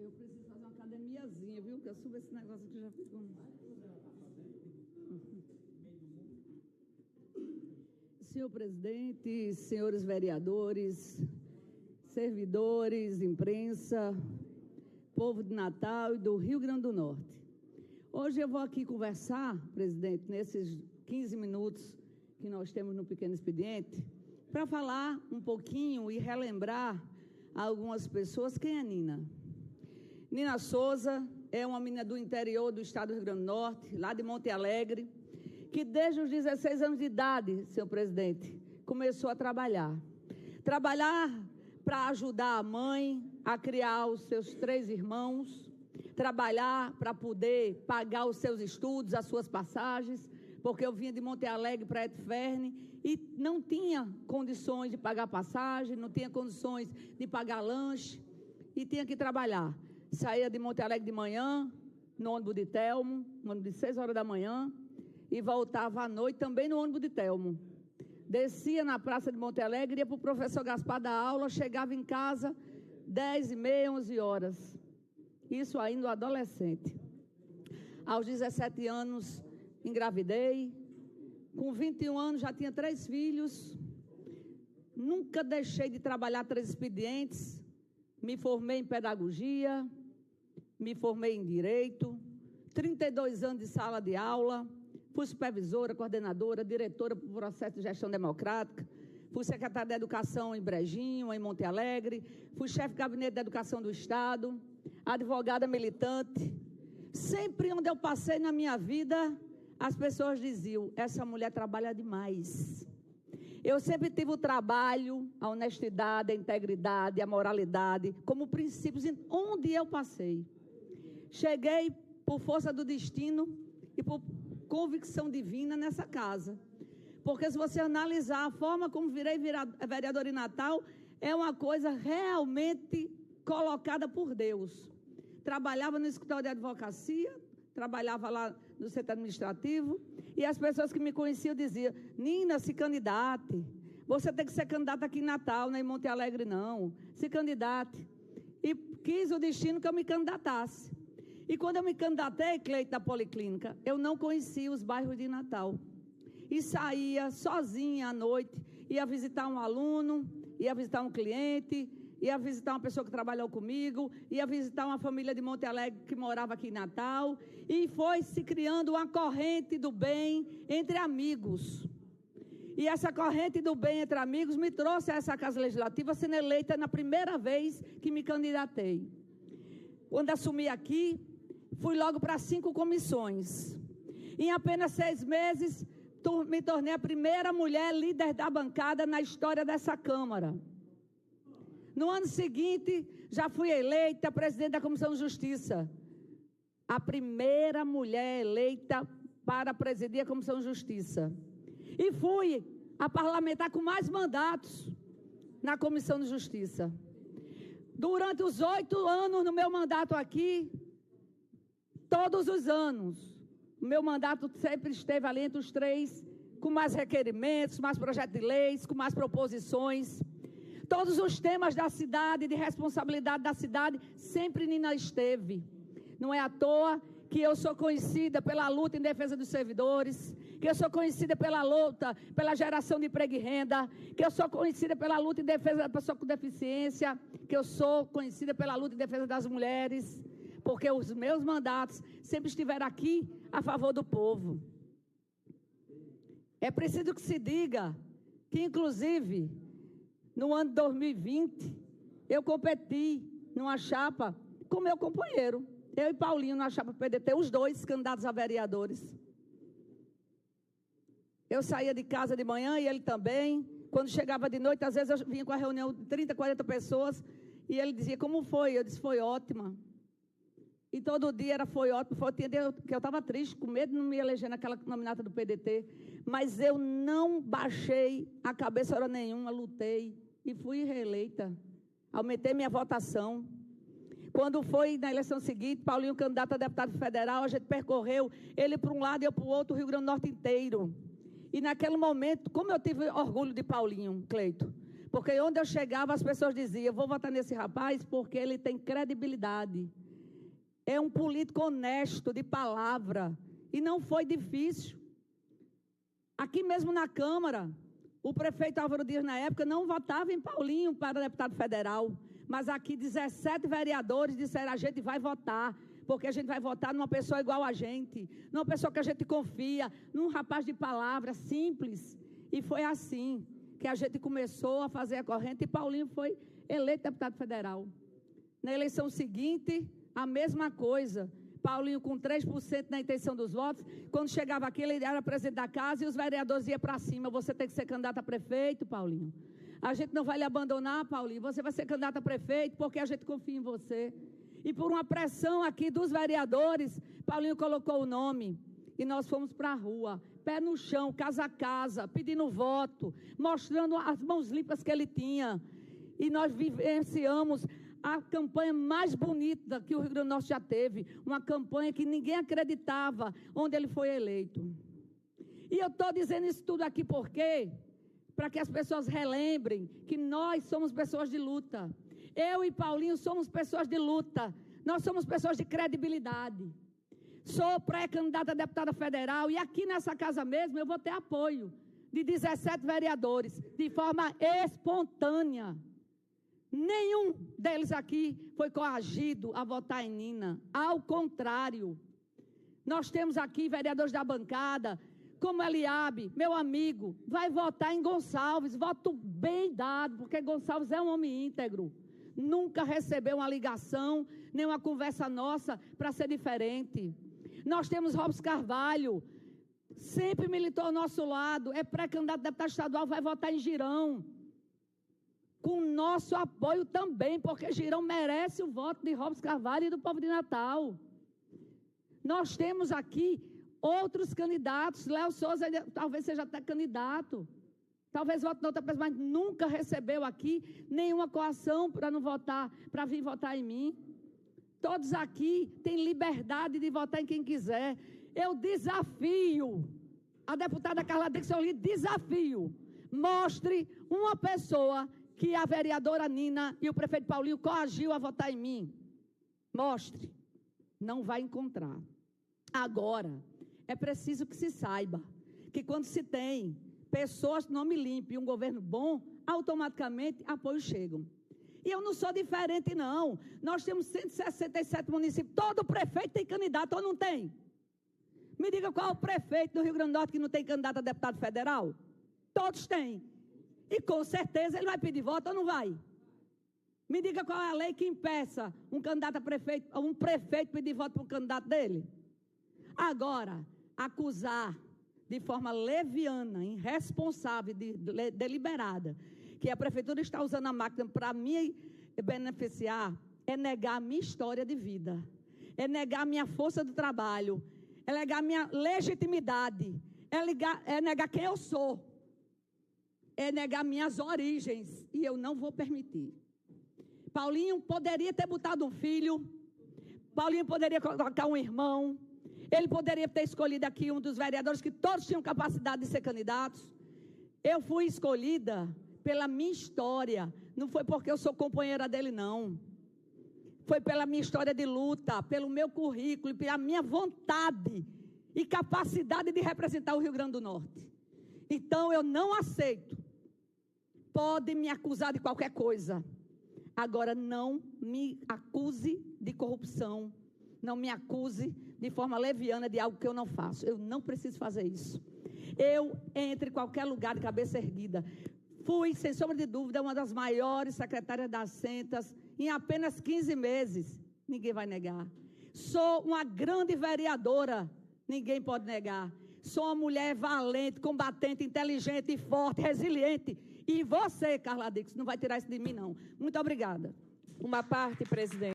Eu preciso fazer uma academiazinha, viu? Que eu subo esse negócio aqui já ficou. Senhor presidente, senhores vereadores, servidores, imprensa, povo de Natal e do Rio Grande do Norte. Hoje eu vou aqui conversar, presidente, nesses 15 minutos que nós temos no Pequeno Expediente, para falar um pouquinho e relembrar a algumas pessoas quem é Nina. Nina Souza é uma menina do interior do estado do Rio Grande do Norte, lá de Monte Alegre, que desde os 16 anos de idade, senhor presidente, começou a trabalhar. Trabalhar para ajudar a mãe a criar os seus 3 irmãos, trabalhar para poder pagar os seus estudos, as suas passagens, porque eu vinha de Monte Alegre para Etferne e não tinha condições de pagar passagem, não tinha condições de pagar lanche e tinha que trabalhar. Saía de Monte Alegre de manhã, no ônibus de Telmo, no ônibus de 6 horas da manhã, e voltava à noite também no ônibus de Telmo. Descia na praça de Monte Alegre, ia para o professor Gaspar dar aula, chegava em casa 10h30, 11 horas. Isso ainda adolescente. Aos 17 anos, engravidei. Com 21 anos, já tinha 3 filhos. Nunca deixei de trabalhar 3 expedientes. Me formei em pedagogia, me formei em direito, 32 anos de sala de aula, fui supervisora, coordenadora, diretora para o processo de gestão democrática, fui secretária de Educação em Brejinho, em Monte Alegre, fui chefe de gabinete de Educação do Estado, advogada militante. Sempre onde eu passei na minha vida, as pessoas diziam, essa mulher trabalha demais. Eu sempre tive o trabalho, a honestidade, a integridade, a moralidade, como princípios onde eu passei. Cheguei por força do destino e por convicção divina nessa casa. Porque se você analisar a forma como virei vereadora em Natal, é uma coisa realmente colocada por Deus. Trabalhava no escritório de advocacia, trabalhava lá no setor administrativo, e as pessoas que me conheciam diziam, Nina, se candidate, você tem que ser candidata aqui em Natal, não é em Monte Alegre não, se candidate. E quis o destino que eu me candidatasse. E quando eu me candidatei, Cleito, da Policlínica, eu não conhecia os bairros de Natal. E saía sozinha à noite, ia visitar um aluno, ia visitar um cliente, ia visitar uma pessoa que trabalhou comigo, ia visitar uma família de Monte Alegre que morava aqui em Natal, e foi se criando uma corrente do bem entre amigos. E essa corrente do bem entre amigos me trouxe a essa Casa Legislativa, sendo eleita na primeira vez que me candidatei. Quando assumi aqui, fui logo para 5 comissões. Em apenas 6 meses, me tornei a primeira mulher líder da bancada na história dessa Câmara. No ano seguinte, já fui eleita presidente da Comissão de Justiça. A primeira mulher eleita para presidir a Comissão de Justiça. E fui a parlamentar com mais mandatos na Comissão de Justiça. Durante os 8 anos no meu mandato aqui, todos os anos, o meu mandato sempre esteve ali entre os 3, com mais requerimentos, mais projetos de leis, com mais proposições. Todos os temas da cidade, de responsabilidade da cidade, sempre Nina esteve. Não é à toa que eu sou conhecida pela luta em defesa dos servidores, que eu sou conhecida pela luta, pela geração de emprego e renda, que eu sou conhecida pela luta em defesa da pessoa com deficiência, que eu sou conhecida pela luta em defesa das mulheres, porque os meus mandatos sempre estiveram aqui a favor do povo. É preciso que se diga que, inclusive, no ano de 2020, eu competi numa chapa com meu companheiro, eu e Paulinho, na chapa PDT, os 2 candidatos a vereadores. Eu saía de casa de manhã e ele também. Quando chegava de noite, às vezes eu vinha com a reunião de 30, 40 pessoas e ele dizia, como foi? Eu disse, foi ótima. E todo dia foi ótimo. Tinha dia que eu estava triste, com medo de não me eleger naquela nominata do PDT. Mas eu não baixei a cabeça hora nenhuma, lutei e fui reeleita. Aumentei minha votação. Quando foi na eleição seguinte, Paulinho, candidato a deputado federal, a gente percorreu ele para um lado e eu para o outro, o Rio Grande do Norte inteiro. E naquele momento, como eu tive orgulho de Paulinho, Cleito, Porque onde eu chegava, as pessoas diziam, eu vou votar nesse rapaz porque ele tem credibilidade. É um político honesto, de palavra. E não foi difícil. Aqui mesmo na Câmara, o prefeito Álvaro Dias, na época, não votava em Paulinho para deputado federal. Mas aqui 17 vereadores disseram, a gente vai votar, porque a gente vai votar numa pessoa igual a gente, numa pessoa que a gente confia, num rapaz de palavra simples. E foi assim que a gente começou a fazer a corrente e Paulinho foi eleito deputado federal. Na eleição seguinte, a mesma coisa. Paulinho com 3% na intenção dos votos. Quando chegava aqui, ele era presidente da casa e os vereadores iam para cima. Você tem que ser candidato a prefeito, Paulinho. A gente não vai lhe abandonar, Paulinho. Você vai ser candidato a prefeito porque a gente confia em você. E por uma pressão aqui dos vereadores, Paulinho colocou o nome. E nós fomos para a rua, pé no chão, casa a casa, pedindo voto, mostrando as mãos limpas que ele tinha. E nós vivenciamos a campanha mais bonita que o Rio Grande do Norte já teve. Uma campanha que ninguém acreditava onde ele foi eleito. E eu estou dizendo isso tudo aqui porque... para que as pessoas relembrem que nós somos pessoas de luta. Eu e Paulinho somos pessoas de luta. Nós somos pessoas de credibilidade. Sou pré-candidata a deputada federal e aqui nessa casa mesmo eu vou ter apoio de 17 vereadores, de forma espontânea. Nenhum deles aqui foi coagido a votar em Nina. Ao contrário, nós temos aqui vereadores da bancada, como Eliabe, meu amigo, vai votar em Gonçalves, voto bem dado, porque Gonçalves é um homem íntegro. Nunca recebeu uma ligação, nem uma conversa nossa para ser diferente. Nós temos Robson Carvalho, sempre militou ao nosso lado, é pré-candidato a deputado estadual, vai votar em Girão. Com nosso apoio também, porque Girão merece o voto de Robson Carvalho e do povo de Natal. Nós temos aqui outros candidatos, Léo Souza talvez seja até candidato, talvez vote em outra pessoa, mas nunca recebeu aqui nenhuma coação para não votar, para vir votar em mim. Todos aqui têm liberdade de votar em quem quiser. Eu desafio a deputada Carla Dix, eu lhe desafio, mostre uma pessoa que a vereadora Nina e o prefeito Paulinho coagiu a votar em mim. Mostre. Não vai encontrar. Agora, é preciso que se saiba que quando se tem pessoas de nome limpo e um governo bom, automaticamente apoios chegam. E eu não sou diferente, não. Nós temos 167 municípios, todo prefeito tem candidato ou não tem? Me diga qual é o prefeito do Rio Grande do Norte que não tem candidato a deputado federal? Todos têm. E com certeza ele vai pedir voto ou não vai? Me diga qual é a lei que impeça um candidato a prefeito, ou um prefeito pedir voto para o candidato dele? Agora, acusar de forma leviana, irresponsável, deliberada, que a prefeitura está usando a máquina para me beneficiar, é negar a minha história de vida, é negar a minha força de trabalho, é negar a minha legitimidade, é negar quem eu sou, é negar minhas origens, e eu não vou permitir. Paulinho poderia ter botado um filho, Paulinho poderia colocar um irmão, ele poderia ter escolhido aqui um dos vereadores que todos tinham capacidade de ser candidatos. Eu fui escolhida pela minha história, não foi porque eu sou companheira dele, não. Foi pela minha história de luta, pelo meu currículo e pela minha vontade e capacidade de representar o Rio Grande do Norte. Então, eu não aceito. Pode me acusar de qualquer coisa. Agora, não me acuse de corrupção. Não me acuse de forma leviana de algo que eu não faço. Eu não preciso fazer isso. Eu entro em qualquer lugar de cabeça erguida. Fui, sem sombra de dúvida, uma das maiores secretárias das Centas em apenas 15 meses. Ninguém vai negar. Sou uma grande vereadora. Ninguém pode negar. Sou uma mulher valente, combatente, inteligente, forte, resiliente. E você, Carla Dix, não vai tirar isso de mim, não. Muito obrigada. Uma parte, presidente.